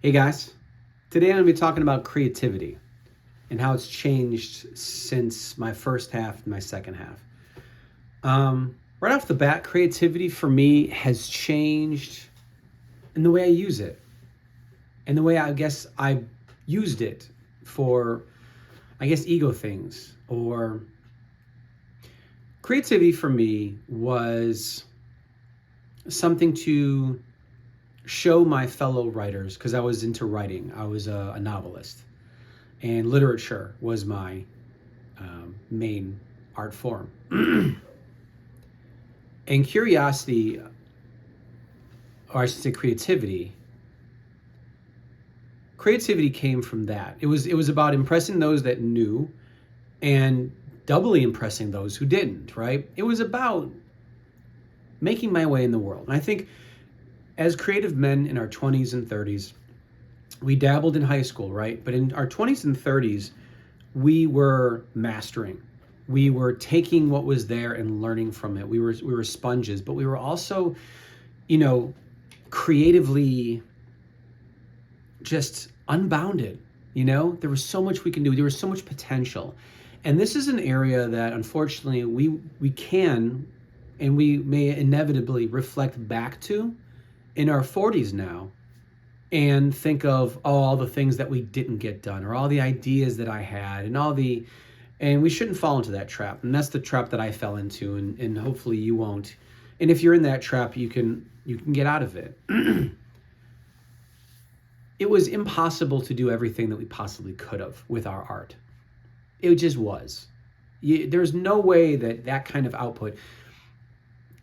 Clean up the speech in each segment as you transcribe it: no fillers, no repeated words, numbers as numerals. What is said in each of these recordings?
Hey guys, today I'm going to be talking about creativity and how it's changed since my first half and my second half. Right off the bat, creativity for me has changed in the way I use it and the way I guess I used it for, ego things. Or creativity for me was something to show my fellow writers because I was into writing. I was a novelist, and literature was my main art form. And curiosity, or I should say creativity came from that. It was about impressing those that knew and doubly impressing those who didn't, right? It was about making my way in the world. And I think as creative men in our 20s and 30s, we dabbled in high school, right? But in our 20s and 30s, we were mastering. We were taking what was there and learning from it. We were sponges, but we were also, you know, creatively just unbounded. There was so much we can do. There was so much potential. And this is an area that unfortunately we can and we may inevitably reflect back to in our 40s now and think of all the things that we didn't get done or all the ideas that I had and we shouldn't fall into that trap. And that's the trap that I fell into, and hopefully you won't. And if you're in that trap, you can get out of it. It was impossible to do everything that we possibly could have with our art. It just was. There's no way that kind of output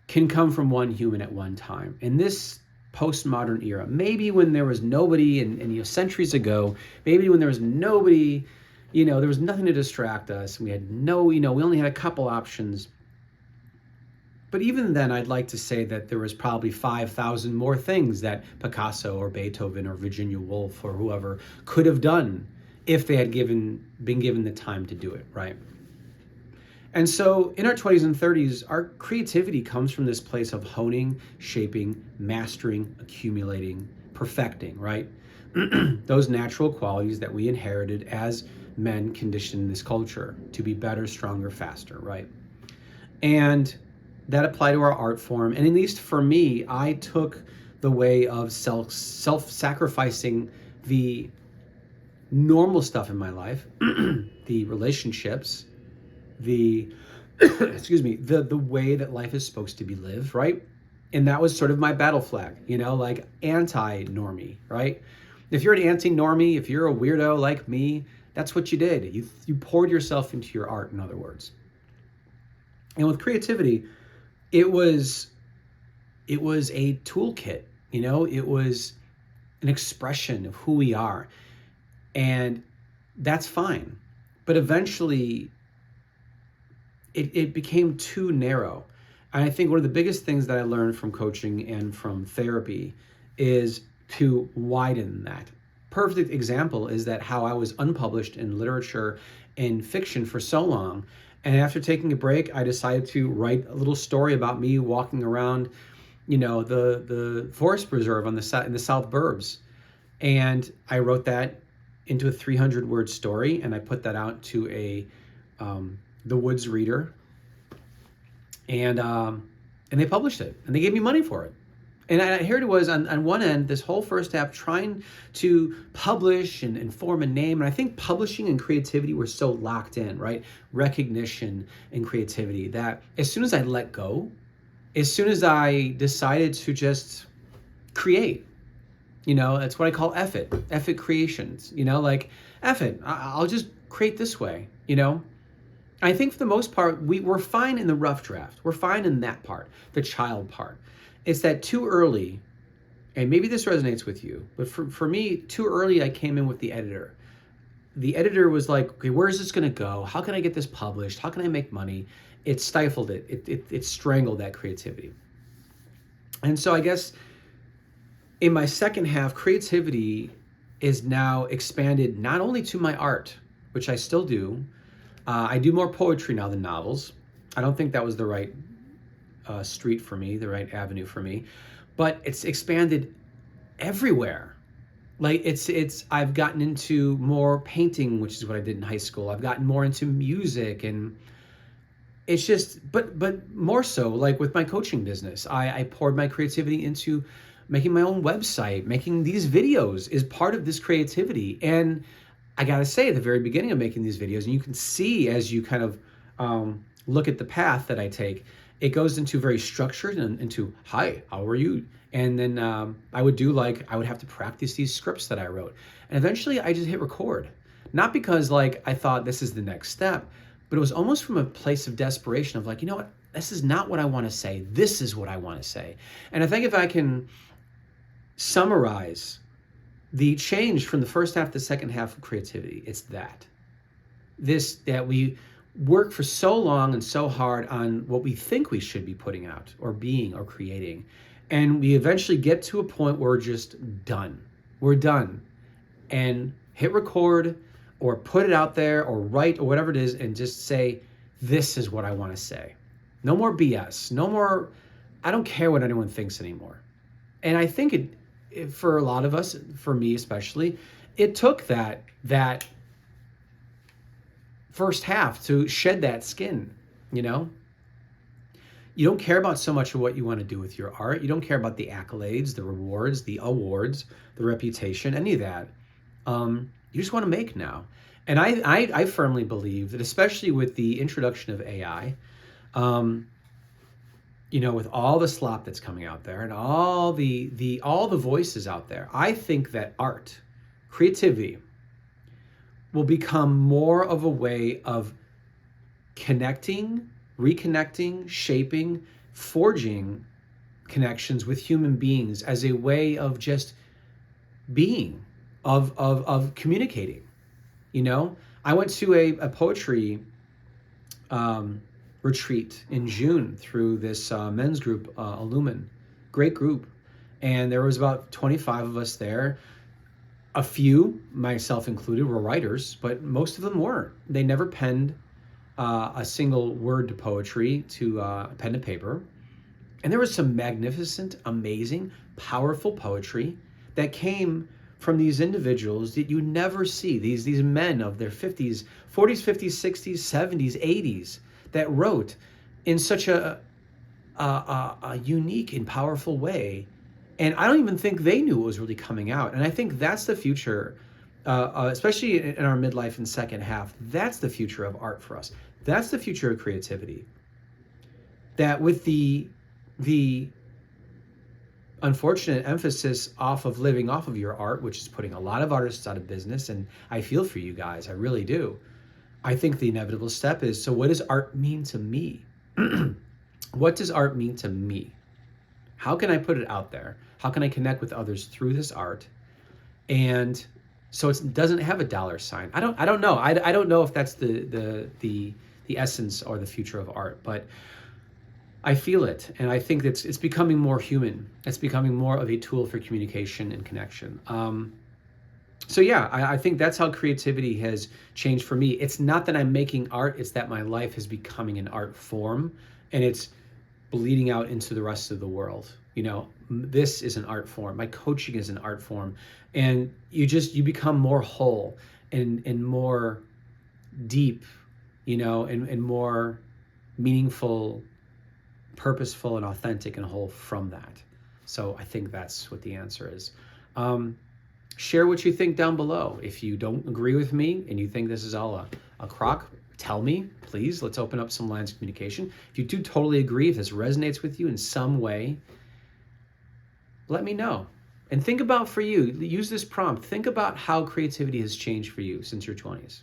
can come from one human at one time. In this postmodern era, maybe when there was nobody, and centuries ago, maybe when there was nobody, there was nothing to distract us. We had we only had a couple options. But even then, I'd like to say that there was probably 5,000 more things that Picasso or Beethoven or Virginia Woolf or whoever could have done if they had been given the time to do it, right? And so in our 20s and 30s, our creativity comes from this place of honing, shaping, mastering, accumulating, perfecting, right? Those natural qualities that we inherited as men conditioned in this culture to be better, stronger, faster, right? And that applied to our art form. And at least for me, I took the way of self-sacrificing the normal stuff in my life, the relationships, the the way that life is supposed to be lived, right? And that was sort of my battle flag, like anti-normie, right? If you're an anti-normie, if you're a weirdo like me, that's what you did. You poured yourself into your art, in other words. And with creativity, it was a toolkit, it was an expression of who we are. And that's fine. But eventually it became too narrow. And I think one of the biggest things that I learned from coaching and from therapy is to widen that. Perfect example is that how I was unpublished in literature and fiction for so long. And after taking a break, I decided to write a little story about me walking around, the forest preserve in the South Burbs. And I wrote that into a 300-word story, and I put that out to the Woods reader, and they published it, and they gave me money for it. And here it was on one end, this whole first half trying to publish and form a name. And I think publishing and creativity were so locked in, right? Recognition and creativity, that as soon as I let go, as soon as I decided to just create, that's what I call F it creations, like F it, I'll just create this way, I think for the most part, we're fine in the rough draft. We're fine in that part, the child part. It's that too early, and maybe this resonates with you, but for me, too early, I came in with the editor. The editor was like, okay, where is this going to go? How can I get this published? How can I make money? It stifled it. It strangled that creativity. And so I guess in my second half, creativity is now expanded not only to my art, which I still do. I do more poetry now than novels. I don't think that was the right street for me, the right avenue for me, but it's expanded everywhere. Like I've gotten into more painting, which is what I did in high school. I've gotten more into music, and it's just, but more so like with my coaching business, I poured my creativity into making my own website. Making these videos is part of this creativity. And I gotta say, at the very beginning of making these videos, and you can see as you kind of look at the path that I take, it goes into very structured and into, hi, how are you? And then I would have to practice these scripts that I wrote. And eventually I just hit record. Not because like I thought this is the next step, but it was almost from a place of desperation of like, you know what, this is not what I want to say. This is what I want to say. And I think if I can summarize the change from the first half to the second half of creativity, it's that we work for so long and so hard on what we think we should be putting out or being or creating. And we eventually get to a point where we're just done. We're done. And hit record or put it out there or write or whatever it is and just say, this is what I want to say. No more BS. No more, I don't care what anyone thinks anymore. And I think for a lot of us, for me especially, it took that first half to shed that skin, you know? You don't care about so much of what you want to do with your art. You don't care about the accolades, the rewards, the awards, the reputation, any of that. You just want to make now. And I firmly believe that, especially with the introduction of AI, you know, with all the slop that's coming out there and all the voices out there, I think that art, creativity, will become more of a way of connecting, reconnecting, shaping, forging connections with human beings as a way of just being, of communicating. You know, I went to a poetry retreat in June through this men's group, Illumin, great group. And there was about 25 of us there. A few, myself included, were writers, but most of them weren't. They never penned a single word to poetry, to pen to paper. And there was some magnificent, amazing, powerful poetry that came from these individuals that you never see, these men of their 50s, 40s, 50s, 60s, 70s, 80s, that wrote in such a unique and powerful way. And I don't even think they knew what was really coming out. And I think that's the future, especially in our midlife and second half. That's the future of art for us. That's the future of creativity. That with the unfortunate emphasis off of living off of your art, which is putting a lot of artists out of business, and I feel for you guys, I really do. I think the inevitable step is, so what does art mean to me? What does art mean to me? How can I put it out there? How can I connect with others through this art? And so it doesn't have a dollar sign. I don't know. I don't know if that's the essence or the future of art, but I feel it, and I think that it's becoming more human. It's becoming more of a tool for communication and connection. So yeah, I think that's how creativity has changed for me. It's not that I'm making art, it's that my life is becoming an art form, and it's bleeding out into the rest of the world. You know, this is an art form. My coaching is an art form. And you become more whole and more deep, you know, and more meaningful, purposeful and authentic and whole from that. So I think that's what the answer is. Share what you think down below. If you don't agree with me and you think this is all a crock, tell me, please. Let's open up some lines of communication. If you do totally agree, if this resonates with you in some way, let me know. And think about, for you, use this prompt. Think about how creativity has changed for you since your 20s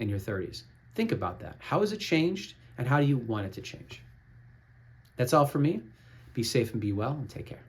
and your 30s. Think about that. How has it changed, and how do you want it to change? That's all for me. Be safe and be well, and take care.